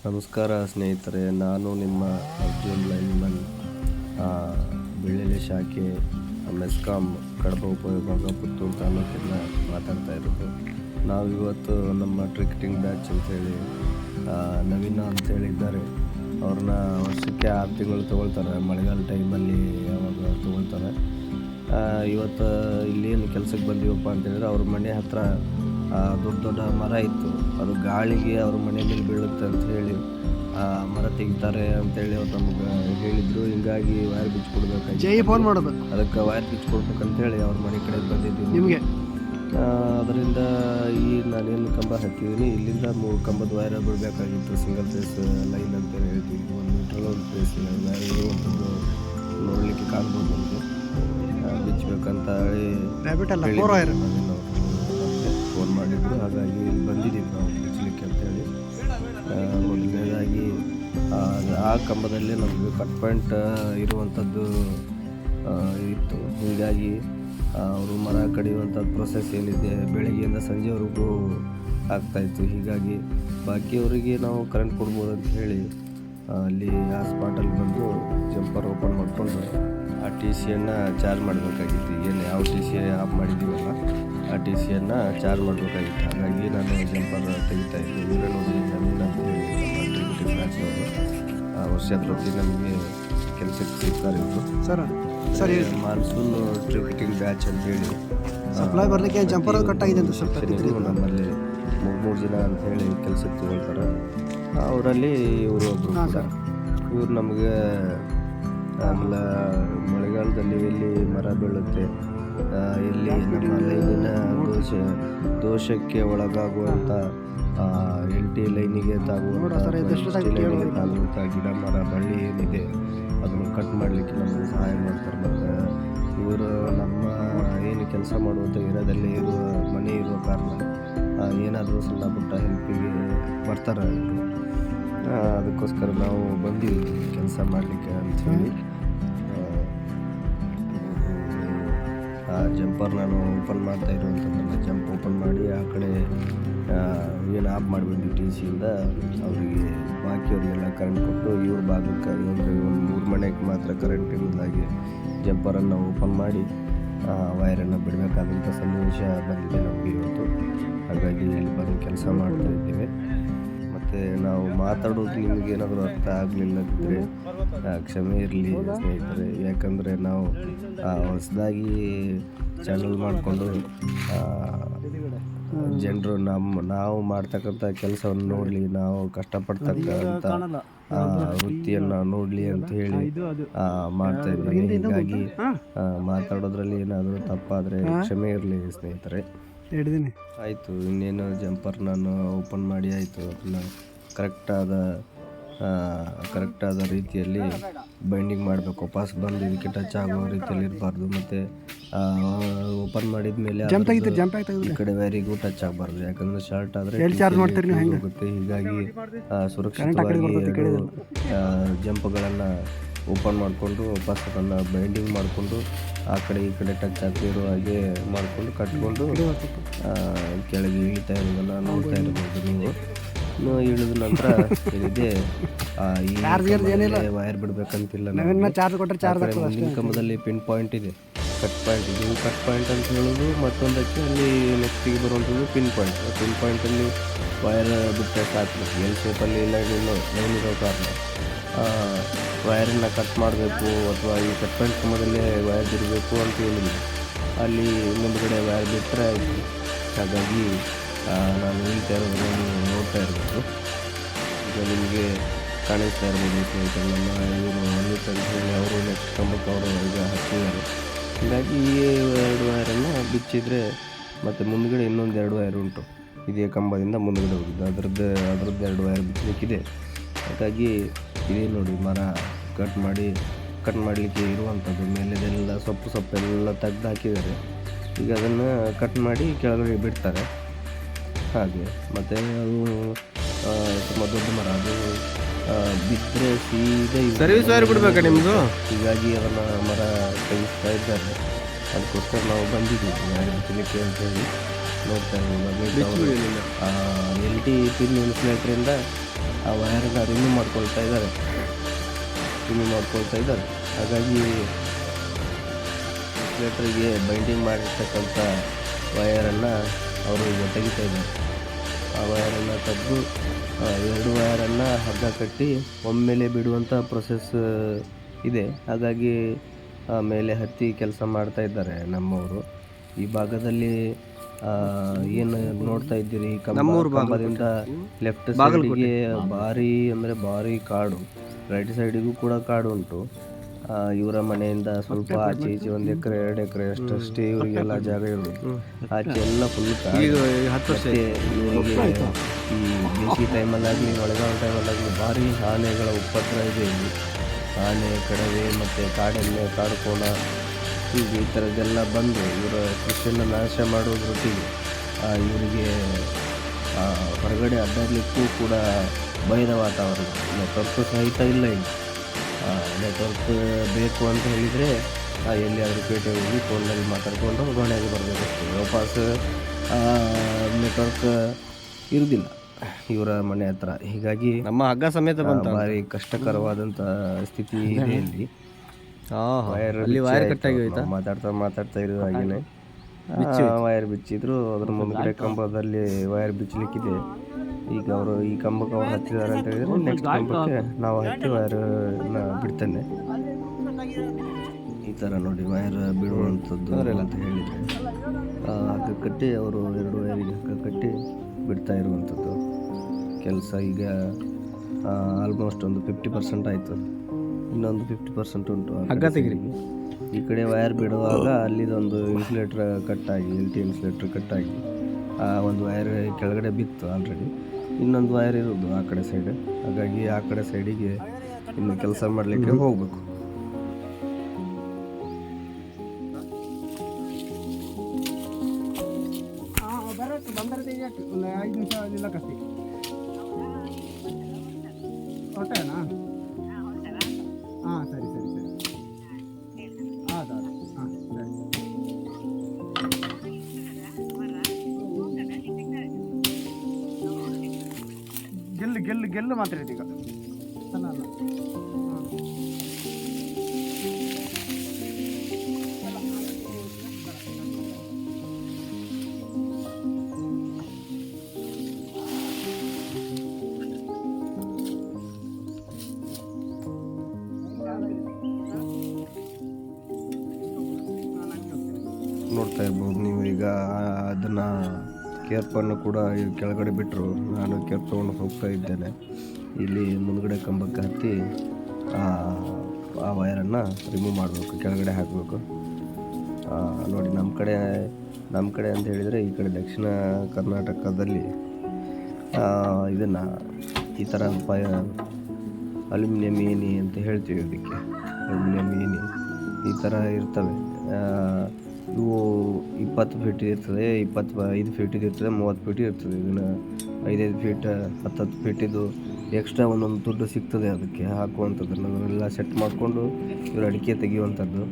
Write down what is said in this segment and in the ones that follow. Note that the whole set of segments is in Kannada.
ನಮಸ್ಕಾರ ಸ್ನೇಹಿತರೆ, ನಾನು ನಿಮ್ಮ ಅರ್ಜುನ್ ಲೈನ್ಮನ್, ಬೆಳ್ಳೆಲೆ ಶಾಖೆ ಮೆಸ್ಕಾಂ ಕಡಬ ಉಪವಿಭಾಗ ಪುತ್ತೂರು ತಾಲೂಕಿಂದ ಮಾತಾಡ್ತಾ ಇರೋದು. ನಾವಿವತ್ತು ನಮ್ಮ ಕ್ರಿಕೆಟಿಂಗ್ ಬ್ಯಾಚ್ ಅಂತೇಳಿ ನವೀನ ಅಂತೇಳಿದ್ದಾರೆ. ಅವ್ರನ್ನ ವರ್ಷಕ್ಕೆ 6 ತಿಂಗಳು ತೊಗೊಳ್ತಾರೆ. ಮಳೆಗಾಲ ಟೈಮಲ್ಲಿ ಯಾವಾಗ ತೊಗೊಳ್ತಾರೆ. ಇವತ್ತು ಇಲ್ಲೇನು ಕೆಲಸಕ್ಕೆ ಬಂದೀವಪ್ಪ ಅಂತೇಳಿದ್ರೆ, ಅವ್ರ ಮನೆ ಹತ್ರ ದೊಡ್ಡ ದೊಡ್ಡ ಮರ ಇತ್ತು. ಅದು ಗಾಳಿಗೆ ಅವ್ರ ಮನೆ ಮೇಲೆ ಬೀಳುತ್ತೆ ಅಂತ ಹೇಳಿ ಮರ ತೆಗಿತಾರೆ ಅಂತೇಳಿ ಅವ್ರು ನಮ್ಗೆ ಹೇಳಿದ್ರು. ಹಿಂಗಾಗಿ ವೈರ್ ಬಿಚ್ಚಿಕೊಡ್ಬೇಕಾಗಿ ಫೋನ್ ಮಾಡೋದು, ಅದಕ್ಕೆ ವೈರ್ ಬಿಚ್ಚಿಕೊಡ್ಬೇಕಂತೇಳಿ ಅವ್ರ ಮನೆ ಕಡೆ ಬಂದಿದ್ದೀವಿ ನಿಮಗೆ. ಅದರಿಂದ ನಾನೇನು ಕಂಬ ಹಾಕಿದ್ದೀನಿ, ಇಲ್ಲಿಂದ 3 ಕಂಬದ ವೈರ್ ಬಿಡಬೇಕಾಗಿತ್ತು. ಸಿಂಗಲ್ ಫೇಸ್ ಲೈನ್ ಅಂತೇಳಿ ಹೇಳ್ತೀವಿ. 1 ಮೀಟ್ರಲ್ಲಿ 1 ಫೇಸ್ ವೈರ್ ಇರುವಂಥದ್ದು ನೋಡಲಿಕ್ಕೆ ಕಾಣ್ಬೋದು. ನಮಗೆ ಬಿಚ್ಚಬೇಕಂತ ಹೇಳಿ ಫೋನ್ ಮಾಡಿದ್ರು. ಹಾಗಾಗಿ ಇಲ್ಲಿ ಬಂದಿದ್ದೀವಿ ನಾವು ಬಿಚ್ಚಲಿಕ್ಕೆ ಅಂತೇಳಿ. ಮೊದಲನೇದಾಗಿ ಆ ಕಂಬದಲ್ಲಿ ನಮಗೆ ಕಟ್ ಪಾಯಿಂಟ್ ಇರುವಂಥದ್ದು ಇತ್ತು. ಹೀಗಾಗಿ ಅವರು ಮರ ಕಡಿಯುವಂಥದ್ದು ಪ್ರೊಸೆಸ್ ಏನಿದೆ ಬೆಳಗ್ಗೆಯಿಂದ ಸಂಜೆವರೆಗೂ ಆಗ್ತಾಯಿತ್ತು. ಹೀಗಾಗಿ ಬಾಕಿಯವರಿಗೆ ನಾವು ಕರೆಂಟ್ ಕೊಡ್ಬೋದು ಅಂತ ಹೇಳಿ ಅಲ್ಲಿ ಆ ಸ್ಪಾಟಲ್ಲಿ ಬಂದು ಜಂಪರ್ ಓಪನ್ ಮಾಡಿಕೊಂಡು ಆ ಟಿ ಸಿಯನ್ನು ಚಾರ್ಜ್ ಮಾಡಬೇಕಾಗಿತ್ತು. ಏನು ಯಾವ ಟಿ ಸಿ ಆಫ್ ಮಾಡಿದ್ದೀವಲ್ಲ ಆ ಟಿ ಸಿಯನ್ನು ಚಾರ್ಜ್ ಮಾಡಬೇಕಾಗಿತ್ತು. ಹಾಗಾಗಿ ನಾನು ಜಂಪರ್ ತೆಗಿತಾ ಇದ್ದೆ. ಇವರೇ ನೋಡಿ ನವೀನ ಅಂತ ಹೇಳಿ ನಮ್ಮ ಕ್ರಿಕೆಟಿಂಗ್ ಬ್ಯಾಚ್ನವರು ವರ್ಷದ ಪ್ರತಿ ನಮಗೆ ಕೆಲಸಕ್ಕೆ ಸಿಗ್ತಾರೆ ಇವರು. ಸರ್ ಮಾನ್ಸೂನ್ ಕ್ರಿಕೆಟಿಂಗ್ ಬ್ಯಾಚ್ ಅಂತೇಳಿ ಸಪ್ಲೈ ಬರಲಿಕ್ಕೆ ಜಂಪರ್ ಕಟ್ ಆಗಿದೆ ಅಂತ ಸ್ವಲ್ಪ ನಮ್ಮಲ್ಲಿ 3 ಜನ ಅಂತ ಹೇಳಿ ಕೆಲಸಕ್ಕೆ ತಗೊಳ್ತಾರೆ. ಅವರಲ್ಲಿ ಇವರು ಒಬ್ಬರು ಕೂಡ. ಇವ್ರು ನಮಗೆ ಆಮೇಲೆ ಮಳೆಗಾಲದಲ್ಲಿ ಎಲ್ಲಿ ಮರ ಬೀಳುತ್ತೆ, ಇಲ್ಲಿ ನಮ್ಮ ಲೈನಿನ ದೋಷಕ್ಕೆ ಒಳಗಾಗುವಂಥ LT ಲೈನಿಗೆ ತಾಗುವಂಥ ಗಿಡ ಮರ ಬಳ್ಳಿ ಏನಿದೆ ಅದನ್ನು ಕಟ್ ಮಾಡಲಿಕ್ಕೆ ನಮಗೆ ಸಹಾಯ ಮಾಡ್ತಾರೆ. ಮತ್ತು ಇವರು ನಮ್ಮ ಏನು ಕೆಲಸ ಮಾಡುವಂಥ ಏರಿಯಾದಲ್ಲೇ ಇರುವ ಮನೆ ಇರುವ ಕಾರಣ ಏನಾದರೂ ಸಣ್ಣ ಪುಟ್ಟ ಹೆಲ್ಪಿಗೆ ಬರ್ತಾರೆ ಅವರು. ಅದಕ್ಕೋಸ್ಕರ ನಾವು ಬಂದಿದ್ದೀವಿ ಕೆಲಸ ಮಾಡಲಿಕ್ಕೆ ಅಂಥೇಳಿ. ಜಂಪರ್ ನಾನು ಓಪನ್ ಮಾಡ್ತಾ ಇರುವಂಥದ್ದನ್ನು ಜಂಪ್ ಓಪನ್ ಮಾಡಿ ಆ ಕಡೆ ಏನು ಆಫ್ ಮಾಡಿಬಿಟ್ಟು ಟಿ ಸಿಯಿಂದ ಅವರಿಗೆ ಬಾಕಿಯವರಿಗೆಲ್ಲ ಕರೆಂಟ್ ಕೊಟ್ಟು ಇವ್ರ ಭಾಗಕ್ಕೆ ಒಂದು 3 ಮನೆಗೆ ಮಾತ್ರ ಕರೆಂಟ್ ಇರೋದಾಗಿ ಜಂಪರನ್ನು ಓಪನ್ ಮಾಡಿ ವೈರನ್ನು ಬಿಡಬೇಕಾದಂಥ ಸನ್ನಿವೇಶ ಬಂದಿದೆ ನಮಗೆ ಇವತ್ತು. ಹಾಗಾಗಿ ಇಲ್ಲಿ ಬಂದು ಕೆಲಸ ಮಾಡ್ತಾ ಇದ್ದೇವೆ. ಮತ್ತು ನಾವು ಮಾತಾಡೋದು ನಿಮಗೇನಾದರೂ ಅರ್ಥ ಆಗಲಿಲ್ಲದಿದ್ದರೆ ಕ್ಷಮೆ ಇರಲಿ ಸ್ನೇಹಿತರೆ. ಯಾಕಂದರೆ ನಾವು ಹೊಸದಾಗಿ ಚಾನಲ್ ಮಾಡಿಕೊಂಡು ಜನರು ನಾವು ಮಾಡ್ತಕ್ಕಂಥ ಕೆಲಸವನ್ನು ನೋಡಲಿ, ನಾವು ಕಷ್ಟಪಡ್ತಕ್ಕಂಥ ವೃತ್ತಿಯನ್ನು ನೋಡಲಿ ಅಂತ ಹೇಳಿ ಮಾಡ್ತಾ ಇದ್ದೀವಿ. ಹೀಗಾಗಿ ಮಾತಾಡೋದ್ರಲ್ಲಿ ಏನಾದರೂ ತಪ್ಪಾದರೆ ಕ್ಷಮೆ ಇರಲಿ ಸ್ನೇಹಿತರೆ. ಆಯಿತು, ಇನ್ನೇನು ಜಂಪರ್ ನಾನು ಓಪನ್ ಮಾಡಿ ಆಯಿತು. ಅದನ್ನು ಕರೆಕ್ಟಾದ ರೀತಿಯಲ್ಲಿ ಬೈಂಡಿಂಗ್ ಮಾಡಬೇಕು. ವಾಪಸ್ ಬಂದು ಇದಕ್ಕೆ ಟಚ್ ಆಗೋ ರೀತಿಯಲ್ಲಿ ಇರಬಾರ್ದು. ಮತ್ತು ಓಪನ್ ಮಾಡಿದ ಮೇಲೆ ಈ ಕಡೆ ವೈರಿಗೂ ಟಚ್ ಆಗಬಾರ್ದು. ಯಾಕಂದರೆ ಶಾರ್ಟ್ ಆದರೆ ಹೋಗುತ್ತೆ. ಹೀಗಾಗಿ ಸುರಕ್ಷಿತವಾಗಿ ಜಂಪ್ಗಳನ್ನು ಓಪನ್ ಮಾಡಿಕೊಂಡು ವಾಪಸ್ ಅದನ್ನು ಬೈಂಡಿಂಗ್ ಮಾಡಿಕೊಂಡು ಆ ಕಡೆ ಈ ಕಡೆ ಟಚ್ ಆಗ್ತಿರೋ ಹಾಗೆ ಮಾಡಿಕೊಂಡು ಕಟ್ಕೊಂಡು ಕೆಳಗೆ ಇಳಿತಾ ಇರೋದನ್ನು ನೋಡ್ತಾ ಇರ್ಬೋದು ನೀವು. ಇಳಿದ ನಂತರ ಏನಿದೆ ಈ ವೈರ್ ಬಿಡಬೇಕಂತಿಲ್ಲ. ಮುಂದಿನ ಕಂಬದಲ್ಲಿ ಪಿನ್ ಪಾಯಿಂಟ್ ಇದೆ, ಕಟ್ ಪಾಯಿಂಟ್ ಇದೆ. ಕಟ್ ಪಾಯಿಂಟ್ ಅಂತ ಹೇಳೋದು ಮತ್ತೊಂದಕ್ಕೆ ಅಲ್ಲಿ ನೆಕ್ಸ್ಟಿಗೆ ಬರುವಂಥದ್ದು ಪಿನ್ ಪಾಯಿಂಟ್. ಪಿನ್ ಪಾಯಿಂಟಲ್ಲಿ ವೈರ್ ಬಿಟ್ಟರೆ ಸಾಕು. ಎಲ್ ಶೇಪಲ್ಲಿ ಲೈನಿರೋ ಕಾರಣ ವೈರನ್ನು ಕಟ್ ಮಾಡಬೇಕು ಅಥವಾ ಈ ಕಟ್ ಪಾಯಿಂಟ್ ಕಂಬದಲ್ಲೇ ವೈರ್ ಬಿಡಬೇಕು ಅಂತ ಏನಿಲ್ಲ. ಅಲ್ಲಿ ಮುಂದುಗಡೆ ವೈರ್ ಬಿಟ್ಟರೆ ಆಯಿತು. ಹಾಗಾಗಿ ನಾನು ಇಳ್ತಾ ಇರೋದನ್ನು ನೋಡ್ತಾ ಇರ್ಬೋದು. ಈಗ ನಿಮಗೆ ಕಾಣಿಸ್ತಾ ಇರ್ಬೋದು ಸ್ನೇಹಿತರೆ. ನಮ್ಮ ಇವರು ಅನಿತ್ ಅಂತ ಹೇಳಿ ಅವರು ನೆಕ್ಸ್ಟ್ ಕಂಬಕ್ಕೆ ಅವರು ಈಗ ಹಚ್ಚಿದ್ದಾರೆ. ಹೀಗಾಗಿ ಈ 2 ವೈರನ್ನು ಬಿಚ್ಚಿದರೆ ಮತ್ತು ಮುಂದುಗಡೆ ಇನ್ನೊಂದು 2 ವೈರ್ ಉಂಟು. ಇದೇ ಕಂಬದಿಂದ ಮುಂದುಗಡೆ ಹೋಗಿದ್ದು ಅದರದ್ದು 2 ವೈರ್ ಬಿಚ್ಚಲಿಕ್ಕಿದೆ. ಹಾಗಾಗಿ ಇದೇ ನೋಡಿ ಮರ ಕಟ್ ಮಾಡಲಿಕ್ಕೆ ಇರುವಂಥದ್ದು. ಮೇಲೆದೆಲ್ಲ ಸೊಪ್ಪೆಲ್ಲ ತೆಗೆದು ಹಾಕಿದ್ದಾರೆ. ಈಗ ಅದನ್ನು ಕಟ್ ಮಾಡಿ ಕೆಳಗಡೆ ಬಿಡ್ತಾರೆ ಹಾಗೆ. ಮತ್ತು ಅದು ತುಂಬ ದೊಡ್ಡ ಮರ, ಅದು ಬಿದ್ದರೆ ಸೀದಾ ಸರ್ವಿಸ್ ವೈರ್ ಬಿಡಬೇಕಾ ನಿಮ್ಮದು. ಹೀಗಾಗಿ ಅದನ್ನು ಮರ ತೆಗಿಸ್ತಾ ಇದ್ದಾರೆ. ಅದಕ್ಕೋಸ್ಕರ ನಾವು ಬಂದಿದ್ದೀವಿ ವೈರ್ ಬಿಚ್ಚಲಿಕ್ಕೆ ಅಂತೇಳಿ ನೋಡ್ತಾ ಇದ್ದೀವಿ. LT ಪಿನ್ ಇನ್ಸುಲೇಟ್ರಿಂದ ಆ ವಯರನ್ನು ರಿಮೂವ್ ಮಾಡ್ಕೊಳ್ತಾ ಇದ್ದಾರೆ. ಹಾಗಾಗಿ ಇನ್ಸುಲೇಟರ್ಗೆ ಬೈಂಡಿಂಗ್ ಮಾಡಿರ್ತಕ್ಕಂಥ ವಯರನ್ನು ಅವರು ಈಗ ತೆಗಿತಾ ಇದ್ದಾರೆ. ಆ ವಯರನ್ನು ತೆಗೆದು 2 ವಯರನ್ನು ಹಗ್ಗ ಕಟ್ಟಿ ಒಮ್ಮೆಲೆ ಬಿಡುವಂಥ ಪ್ರೊಸೆಸ್ ಇದೆ. ಹಾಗಾಗಿ ಮೇಲೆ ಹತ್ತಿ ಕೆಲಸ ಮಾಡ್ತಾ ಇದ್ದಾರೆ ನಮ್ಮವರು. ಈ ಭಾಗದಲ್ಲಿ ಏನು ನೋಡ್ತಾ ಇದ್ದೀರಿ, ಕಂಬದಿಂದ ಲೆಫ್ಟ್ ಸೈಡಿಗೆ ಭಾರಿ ಕಾಡು, ರೈಟ್ ಸೈಡಿಗೂ ಕೂಡ ಕಾಡು ಉಂಟು. ಇವರ ಮನೆಯಿಂದ ಸ್ವಲ್ಪ ಆಚೆ ಈಚೆ 1 ಎಕರೆ 2 ಎಕರೆ ಅಷ್ಟೇ ಇವರಿಗೆಲ್ಲ ಜಾಗ ಇರೋದು. ಆಚೆ ಎಲ್ಲ ಫುಲ್ ಕಾಡು. ಮತ್ತೆ ಇವರಿಗೆ ಈ ಬೇಸಿಗೆ ಟೈಮಲ್ಲಾಗಲಿ ಮಳೆಗಾಲ ಟೈಮಲ್ಲಾಗಲಿ ಭಾರಿ ಆನೆಗಳ ಉಪದ್ರ ಇದೆ ಇಲ್ಲಿ. ಆನೆ, ಕಡವೆ ಮತ್ತು ಕಾಡೆಮ್ಮೆ, ಕಾಡುಕೋಣ ಹೀಗೆ ಈ ಥರದ್ದೆಲ್ಲ ಬಂದು ಇವರ ಕೃಷಿಯನ್ನು ನಾಶ ಮಾಡೋದ್ರೊಟ್ಟಿಗೆ ಇವರಿಗೆ ಹೊರಗಡೆ ಅಡ್ಡಾಡಲಿಕ್ಕೂ ಕೂಡ ಭಯದ ವಾತಾವರಣ. ನೆಟ್ವರ್ಕ್ ಸಹಿತ ಇಲ್ಲ ಇಲ್ಲಿ. ನೆಟ್ವರ್ಕ್ ಬೇಕು ಅಂತ ಹೇಳಿದರೆ ಎಲ್ಲಿಯಾದರೂ ಪೇಟೆ ಹೋಗಿ ಫೋನಲ್ಲಿ ಮಾತಾಡಿಕೊಂಡು ಮನೆಗೆ ಬರಬೇಕಷ್ಟೇ. ವಾಪಸ್ ನೆಟ್ವರ್ಕ್ ಇರುವುದಿಲ್ಲ ಇವರ ಮನೆ ಹತ್ರ. ಹೀಗಾಗಿ ನಮ್ಮ ಹಗ್ಗ ಸಮೇತ ಭಾರಿ ಕಷ್ಟಕರವಾದಂಥ ಸ್ಥಿತಿ ಇದೆ ಇಲ್ಲಿ. ವೈರ್ ಕಟ್ಟಾಗಿ ಹೋಯ್ತಾ? ಮಾತಾಡ್ತಾ ಇರೋ ಹಾಗೇನೆ ವೈರ್ ಬಿಚ್ಚಿದ್ರು. ಅದ್ರ ಮುಂದ್ಗಡೆ ಕಂಬದಲ್ಲಿ ವೈರ್ ಬಿಚ್ಚಲಿಕ್ಕಿದೆ. ಈಗ ಅವರು ಈ ಕಂಬಕ್ಕೆ ಅವ್ರು ಹತ್ತಿದ್ದಾರೆ ಅಂತ ಹೇಳಿದ್ರೆ ನೆಕ್ಸ್ಟ್ ಕಂಬಕ್ಕೆ ನಾವು ಹತ್ತಿ ವೈರನ್ನ ಬಿಡ್ತೇನೆ. ಈ ಥರ ನೋಡಿ ವೈರ್ ಬಿಡುವಂಥದ್ದು ಅಂತ ಹೇಳಿದರೆ ಹಗ್ಗ ಕಟ್ಟಿ ಅವರು 2 ವೈರಿಗೆ ಹಗ್ಗ ಕಟ್ಟಿ ಬಿಡ್ತಾ ಇರುವಂಥದ್ದು ಕೆಲಸ. ಈಗ ಆಲ್ಮೋಸ್ಟ್ ಒಂದು 50% ಆಯಿತು. ಇನ್ನೊಂದು 50% ಉಂಟು. ಹಗ್ಗ ತೆಗಿರಿ. ಈ ಕಡೆ ವೈರ್ ಬಿಡುವಾಗ ಅಲ್ಲಿದೊಂದು ಇನ್ಸುಲೇಟ್ರ್ ಕಟ್ಟಾಗಿ, LT ಇನ್ಸುಲೇಟ್ರ್ ಕಟ್ಟಾಗಿ ಒಂದು ವೈರ್ ಕೆಳಗಡೆ ಬಿತ್ತು ಆಲ್ರೆಡಿ. ಇನ್ನೊಂದು ವೈರ್ ಇರೋದು ಆ ಕಡೆ ಸೈಡ್. ಹಾಗಾಗಿ ಆ ಕಡೆ ಸೈಡಿಗೆ ಇನ್ನು ಕೆಲಸ ಮಾಡಲಿಕ್ಕೆ ಹೋಗಬೇಕು. ಒಂದು 5 ನಿಮಿಷ ಇಲ್ಲ ಕಟ್ಟಿ ಹೊಟ್ಟೆನಾ? ಹಾಂ ಸರಿ ಹಾಂ ಸರಿ. ಗೆಲ್ಲು ಮಾತಾಡಿದ್ದು ಈಗ ನೋಡ್ತಾ ಇರ್ಬೋದು ನೀವು. ಈಗ ಅದನ್ನು ಕೇರ್ಪನ್ನು ಕೂಡ ಕೆಳಗಡೆ ಬಿಟ್ಟರು. ನಾನು ಕೇರ್ ತೊಗೊಂಡು ಹೋಗ್ತಾ ಇದ್ದೇನೆ. ಇಲ್ಲಿ ಮುಂದ್ಗಡೆ ಕಂಬಕ್ಕೆ ಹತ್ತಿ ಆ ವೈರನ್ನು ರಿಮೂವ್ ಮಾಡಬೇಕು, ಕೆಳಗಡೆ ಹಾಕಬೇಕು. ನೋಡಿ ನಮ್ಮ ಕಡೆ ಅಂತ ಹೇಳಿದರೆ ಈ ಕಡೆ ದಕ್ಷಿಣ ಕರ್ನಾಟಕದಲ್ಲಿ ಇದನ್ನು ಈ ಥರ ಅಲ್ಯೂಮಿನಿಯಂ ಏಣಿ ಅಂತ ಹೇಳ್ತೀವಿ. ಇದಕ್ಕೆ ಅಲ್ಯೂಮಿನಿಯಂ ಏಣಿ ಈ ಥರ ಇರ್ತವೆ. ಇವು 20 ಫೀಟ್ ಇರ್ತದೆ, 25 ಫೀಟ್ ಇರ್ತದೆ, 30 ಫೀಟ್ ಇರ್ತದೆ. ಇದನ್ನು 5 ಫೀಟ್ 10 ಫೀಟಿದು ಎಕ್ಸ್ಟ್ರಾ ಒಂದೊಂದು ದುಡ್ಡು ಸಿಗ್ತದೆ ಅದಕ್ಕೆ ಹಾಕುವಂಥದ್ದನ್ನು ಎಲ್ಲ ಸೆಟ್ ಮಾಡಿಕೊಂಡು ಇವರು ಅಡಿಕೆ ತೆಗೆಯುವಂಥದ್ದು.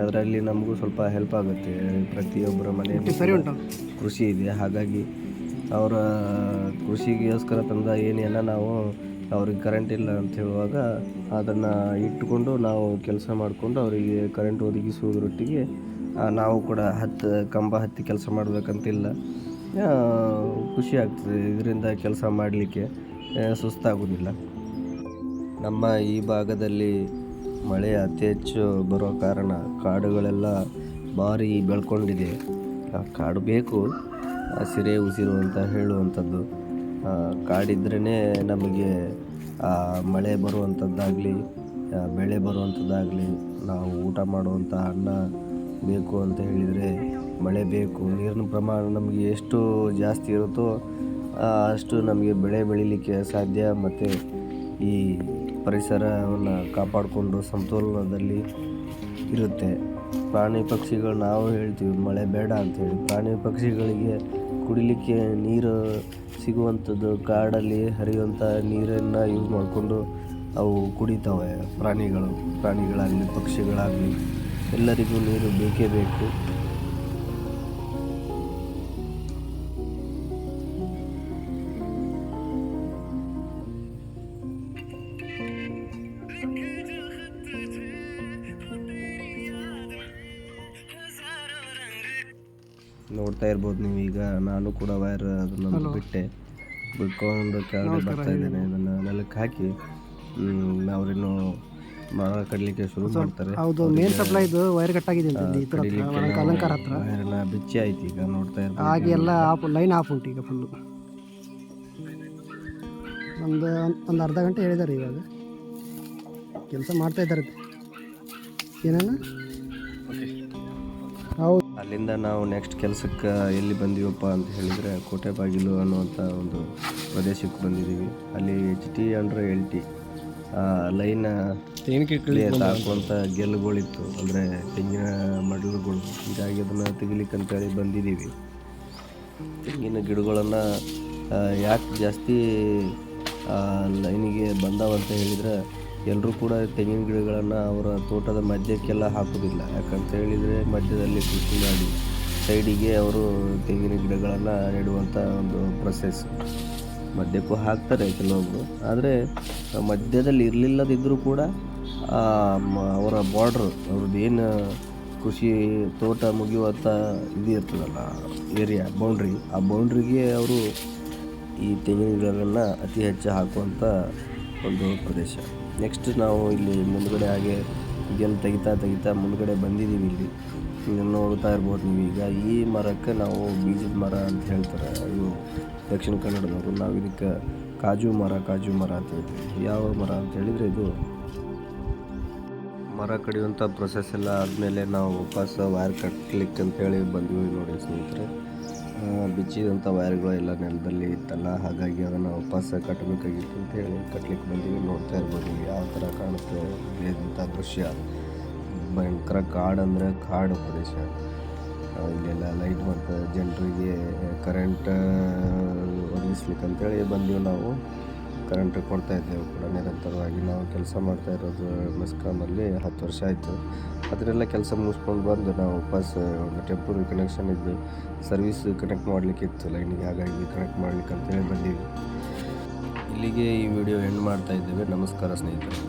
ಅದರಲ್ಲಿ ನಮಗೂ ಸ್ವಲ್ಪ ಹೆಲ್ಪ್ ಆಗುತ್ತೆ. ಪ್ರತಿಯೊಬ್ಬರ ಮನೆಯಲ್ಲಿ ಕೃಷಿ ಇದೆ. ಹಾಗಾಗಿ ಅವರ ಕೃಷಿಗೋಸ್ಕರ ತಂದ ಏನೆಲ್ಲ ನಾವು ಅವ್ರಿಗೆ ಕರೆಂಟ್ ಇಲ್ಲ ಅಂತ ಹೇಳುವಾಗ ಅದನ್ನು ಇಟ್ಟುಕೊಂಡು ನಾವು ಕೆಲಸ ಮಾಡಿಕೊಂಡು ಅವರಿಗೆ ಕರೆಂಟ್ ಒದಗಿಸುವುದರೊಟ್ಟಿಗೆ ನಾವು ಕೂಡ ಕಂಬ ಹತ್ತಿ ಕೆಲಸ ಮಾಡಬೇಕಂತಿಲ್ಲ. ಖುಷಿ ಆಗ್ತದೆ ಇದರಿಂದ ಕೆಲಸ ಮಾಡಲಿಕ್ಕೆ, ಸುಸ್ತಾಗೋದಿಲ್ಲ. ನಮ್ಮ ಈ ಭಾಗದಲ್ಲಿ ಮಳೆ ಅತಿ ಹೆಚ್ಚು ಬರೋ ಕಾರಣ ಕಾಡುಗಳೆಲ್ಲ ಭಾರಿ ಬೆಳ್ಕೊಂಡಿದೆ. ಕಾಡು ಬೇಕು, ಹಸಿರೇ ಉಸಿರು ಅಂತ ಹೇಳುವಂಥದ್ದು. ಕಾಡಿದ್ರೇ ನಮಗೆ ಮಳೆ ಬರುವಂಥದ್ದಾಗಲಿ, ಬೆಳೆ ಬರುವಂಥದ್ದಾಗಲಿ, ನಾವು ಊಟ ಮಾಡುವಂಥ ಅನ್ನ ಬೇಕು ಅಂತ ಹೇಳಿದರೆ ಮಳೆ ಬೇಕು. ನೀರಿನ ಪ್ರಮಾಣ ನಮಗೆ ಎಷ್ಟು ಜಾಸ್ತಿ ಇರುತ್ತೋ ಅಷ್ಟು ನಮಗೆ ಬೆಳೆ ಬೆಳೀಲಿಕ್ಕೆ ಸಾಧ್ಯ. ಮತ್ತು ಈ ಪರಿಸರವನ್ನು ಕಾಪಾಡಿಕೊಂಡು ಸಮತೋಲನದಲ್ಲಿ ಇರುತ್ತೆ. ಪ್ರಾಣಿ ಪಕ್ಷಿಗಳು ನಾವು ಹೇಳ್ತೀವಿ ಮಳೆ ಬೇಡ ಅಂಥೇಳಿ. ಪ್ರಾಣಿ ಪಕ್ಷಿಗಳಿಗೆ ಕುಡಿಲಿಕ್ಕೆ ನೀರು ಸಿಗುವಂಥದ್ದು ಕಾಡಲ್ಲಿ ಹರಿಯುವಂಥ ನೀರನ್ನು ಯೂಸ್ ಮಾಡಿಕೊಂಡು ಅವು ಕುಡಿತಾವೆ. ಪ್ರಾಣಿಗಳಾಗಲಿ ಪಕ್ಷಿಗಳಾಗಲಿ ಎಲ್ಲರಿಗೂ ನೀರು ಬೇಕೇ ಬೇಕು. ನೋಡ್ತಾ ಇರ್ಬೋದು ನೀವು. ಈಗ ನಾನು ಕೂಡ ವೈರ್ ಅದನ್ನು ಬಿಟ್ಕೊಂಡು ಕೆಳಗಡೆ ಬರ್ತಾ ಇದ್ದೇನೆ. ಇದನ್ನು ನೆಲಕ್ಕೆ ಹಾಕಿ ಅವರಿನ್ನು ಮರ ಕಡಲಿಕ್ಕೆ ಶುರು ಮಾಡ್ತಾರೆ. ಹೌದು, ಮೇನ್ ಸಪ್ಲೈ ಇದು ವೈರ್ ಕಟ್ ಆಗಿದೆ ಅಲಂಕಾರ ಹತ್ರ. ವೈರ್ನ ಬಿಚ್ಚಿ ಆಯ್ತು. ಈಗ ನೋಡ್ತಾ ಇರ್ಬೋದು ಹಾಗೆ ಎಲ್ಲ ಲೈನ್ ಆಫ್ ಉಂಟು ಈಗ ಫುಲ್ಲು. ಒಂದು ಅರ್ಧ ಗಂಟೆ ಹೇಳಿದ್ದಾರೆ. ಇವಾಗ ಕೆಲಸ ಮಾಡ್ತಾ ಇದ್ದಾರೆ. ಏನೇನು ಹೌದು. ಅಲ್ಲಿಂದ ನಾವು ನೆಕ್ಸ್ಟ್ ಕೆಲಸಕ್ಕೆ ಎಲ್ಲಿ ಬಂದೀವಪ್ಪ ಅಂತ ಹೇಳಿದರೆ ಕೋಟೆಬಾಗಿಲು ಅನ್ನುವಂಥ ಒಂದು ಪ್ರದೇಶಕ್ಕೆ ಬಂದಿದ್ದೀವಿ. ಅಲ್ಲಿ HT ಅಂಡ್ರೆ LT ಲೈನ್ ಹಾಕುವಂಥ ಗೆಲ್ಲುಗಳಿತ್ತು, ಅಂದರೆ ತೆಂಗಿನ ಮಡಲುಗಳು. ಹೀಗಾಗಿ ಅದನ್ನು ತೆಗಿಲಿಕ್ಕೆ ಅಂತೇಳಿ ಬಂದಿದ್ದೀವಿ. ತೆಂಗಿನ ಗಿಡಗಳನ್ನು ಯಾಕೆ ಜಾಸ್ತಿ ಲೈನಿಗೆ ಬಂದಾವಂತ ಹೇಳಿದರೆ, ಎಲ್ಲರೂ ಕೂಡ ತೆಂಗಿನ ಗಿಡಗಳನ್ನು ಅವರ ತೋಟದ ಮಧ್ಯಕ್ಕೆಲ್ಲ ಹಾಕೋದಿಲ್ಲ. ಯಾಕಂತ ಹೇಳಿದರೆ ಮಧ್ಯದಲ್ಲಿ ಕೃಷಿ ಮಾಡಿ ಸೈಡಿಗೆ ಅವರು ತೆಂಗಿನ ಗಿಡಗಳನ್ನು ನೆಡುವಂಥ ಒಂದು ಪ್ರೊಸೆಸ್. ಮಧ್ಯಕ್ಕೂ ಹಾಕ್ತಾರೆ ಕೆಲವೊಬ್ಬರು, ಆದರೆ ಮಧ್ಯದಲ್ಲಿ ಇರಲಿಲ್ಲದಿದ್ದರೂ ಕೂಡ ಅವರ ಬಾರ್ಡ್ರು, ಅವ್ರದ್ದು ಏನು ಕೃಷಿ ತೋಟ ಮುಗಿಯುವಂಥ ಇದು ಇರ್ತದಲ್ಲ ಏರಿಯಾ, ಬೌಂಡ್ರಿ, ಆ ಬೌಂಡ್ರಿಗೆ ಅವರು ಈ ತೆಂಗಿನ ಗಿಡಗಳನ್ನು ಅತಿ ಹೆಚ್ಚು ಹಾಕುವಂಥ ಒಂದು ಪ್ರದೇಶ. ನೆಕ್ಸ್ಟ್ ನಾವು ಇಲ್ಲಿ ಮುಂದ್ಗಡೆ ಹಾಗೆ ಗೆಲ್ ತೆಗಿತಾ ಮುಂದ್ಗಡೆ ಬಂದಿದ್ದೀವಿ. ಇಲ್ಲಿ ನೋಡ್ತಾ ಇರ್ಬೋದು ನೀವು. ಈಗ ಈ ಮರಕ್ಕೆ ನಾವು ಬೀಜದ ಮರ ಅಂತ ಹೇಳ್ತಾರೆ ಇವು ದಕ್ಷಿಣ ಕನ್ನಡದವರು. ನಾವು ಇದಕ್ಕೆ ಕಾಜು ಮರ ಅಂತ ಹೇಳ್ತೀವಿ. ಯಾವ ಮರ ಅಂತ ಹೇಳಿದರೆ, ಇದು ಮರ ಕಡಿಯುವಂಥ ಪ್ರೊಸೆಸ್ ಎಲ್ಲ ಆದಮೇಲೆ ನಾವು ವಾಪಸ್ ವೈರ್ ಕಟ್ಲಿಕ್ಕೆ ಅಂತೇಳಿ ಬಂದ್ವಿ. ನೋಡಿ ಸ್ನೇಹಿತರೆ, ಬಿಚ್ಚಿದಂಥ ವೈರ್ಗಳು ಎಲ್ಲ ನೆಲದಲ್ಲಿ ಇತ್ತಲ್ಲ, ಹಾಗಾಗಿ ಅದನ್ನು ವಾಪಸ್ ಕಟ್ಟಬೇಕಾಗಿತ್ತು ಅಂತೇಳಿ ಕಟ್ಲಿಕ್ಕೆ ಬಂದೀವಿ. ನೋಡ್ತಾ ಇರ್ಬೋದು ಯಾವ ಥರ ಕಾಣುತ್ತೆ ಇಲ್ಲಿಂಥ ದೃಶ್ಯ. ಭಯಂಕರ ಕಾಡು ಪ್ರದೇಶ. ಇಲ್ಲೆಲ್ಲ ಲೈಟ್ ಮತ್ತು ಜನರಿಗೆ ಕರೆಂಟ್ ಒದಗಿಸ್ಲಿಕ್ಕೆ ಅಂತೇಳಿ ಬಂದೀವಿ ನಾವು. ಕರೆಂಟ್ ಕೊಡ್ತಾ ಇದ್ದೇವೆ ಕೂಡ ನಿರಂತರವಾಗಿ. ನಾವು ಕೆಲಸ ಮಾಡ್ತಾ ಇರೋದು ಮೆಸ್ಕಾಮಲ್ಲಿ 10 ವರ್ಷ ಆಯಿತು. ಅದನ್ನೆಲ್ಲ ಕೆಲಸ ಮುಗಿಸ್ಕೊಂಡು ಬಂದು ನಾವು ವಾಪಸ್ ಒಂದು ಟೆಂಪ್ರರಿ ಕನೆಕ್ಷನ್ ಇದ್ದು ಸರ್ವಿಸ್ ಕನೆಕ್ಟ್ ಮಾಡಲಿಕ್ಕಿತ್ತು ಲೈನಿಗೆ, ಹಾಗಾಗಿ ಕನೆಕ್ಟ್ ಮಾಡಲಿಕ್ಕೆ ಅಂತೇಳಿ ಬಂದೀವಿ. ಇಲ್ಲಿಗೆ ಈ ವಿಡಿಯೋ ಎಂಡ್ ಮಾಡ್ತಾ ಇದ್ದೇವೆ. ನಮಸ್ಕಾರ ಸ್ನೇಹಿತರೆ.